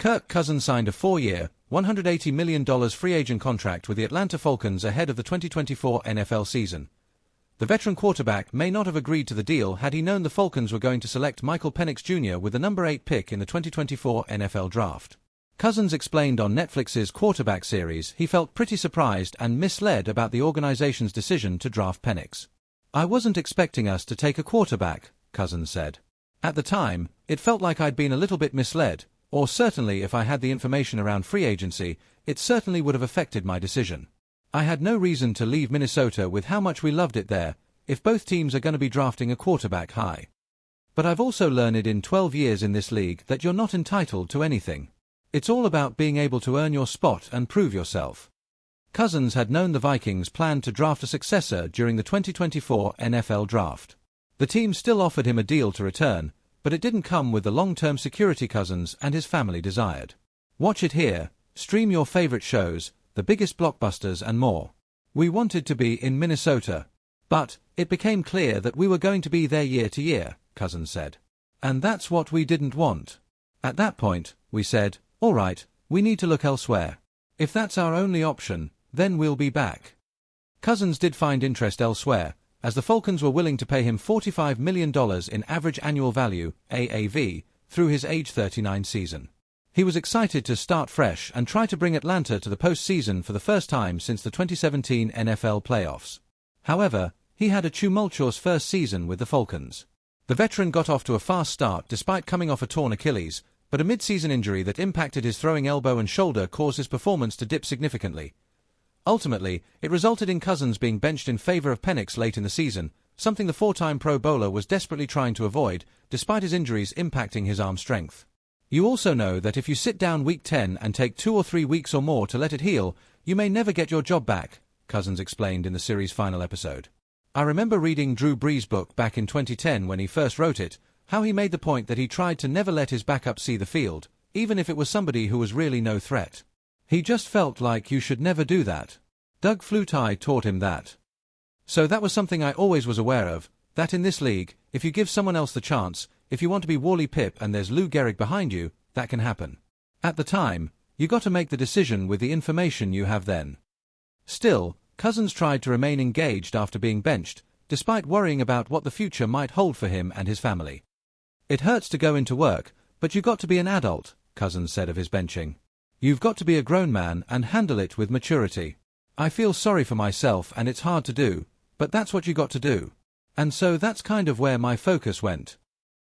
Kirk Cousins signed a 4-year, $180 million free agent contract with the Atlanta Falcons ahead of the 2024 NFL season. The veteran quarterback may not have agreed to the deal had he known the Falcons were going to select Michael Penix Jr. with the number 8 pick in the 2024 NFL Draft. Cousins explained on Netflix's quarterback series he felt pretty surprised and misled about the organization's decision to draft Penix. "I wasn't expecting us to take a quarterback," Cousins said. "At the time, it felt like I'd been a little bit misled, or certainly if I had the information around free agency, it certainly would have affected my decision. I had no reason to leave Minnesota with how much we loved it there, if both teams are going to be drafting a quarterback high. But I've also learned in 12 years in this league that you're not entitled to anything. It's all about being able to earn your spot and prove yourself." Cousins had known the Vikings planned to draft a successor during the 2024 NFL Draft. The team still offered him a deal to return, but it didn't come with the long-term security Cousins and his family desired. Watch it here, stream your favorite shows, the biggest blockbusters and more. "We wanted to be in Minnesota. But it became clear that we were going to be there year to year," Cousins said. "And that's what we didn't want. At that point, we said, all right, we need to look elsewhere. If that's our only option, then we'll be back." Cousins did find interest elsewhere, as the Falcons were willing to pay him $45 million in average annual value, AAV, through his age 39 season. He was excited to start fresh and try to bring Atlanta to the postseason for the first time since the 2017 NFL playoffs. However, he had a tumultuous first season with the Falcons. The veteran got off to a fast start despite coming off a torn Achilles, but a mid-season injury that impacted his throwing elbow and shoulder caused his performance to dip significantly. Ultimately, it resulted in Cousins being benched in favor of Penix late in the season, something the four-time Pro Bowler was desperately trying to avoid, despite his injuries impacting his arm strength. "You also know that if you sit down week 10 and take 2 or 3 weeks or more to let it heal, you may never get your job back," Cousins explained in the series' final episode. "I remember reading Drew Brees' book back in 2010 when he first wrote it, how he made the point that he tried to never let his backup see the field, even if it was somebody who was really no threat. He just felt like you should never do that. Doug Flutie taught him that. So that was something I always was aware of, that in this league, if you give someone else the chance, if you want to be Wally Pipp and there's Lou Gehrig behind you, that can happen. At the time, you got to make the decision with the information you have then." Still, Cousins tried to remain engaged after being benched, despite worrying about what the future might hold for him and his family. "It hurts to go into work, but you got to be an adult," Cousins said of his benching. "You've got to be a grown man and handle it with maturity. I feel sorry for myself and it's hard to do, but that's what you got to do. And so that's kind of where my focus went."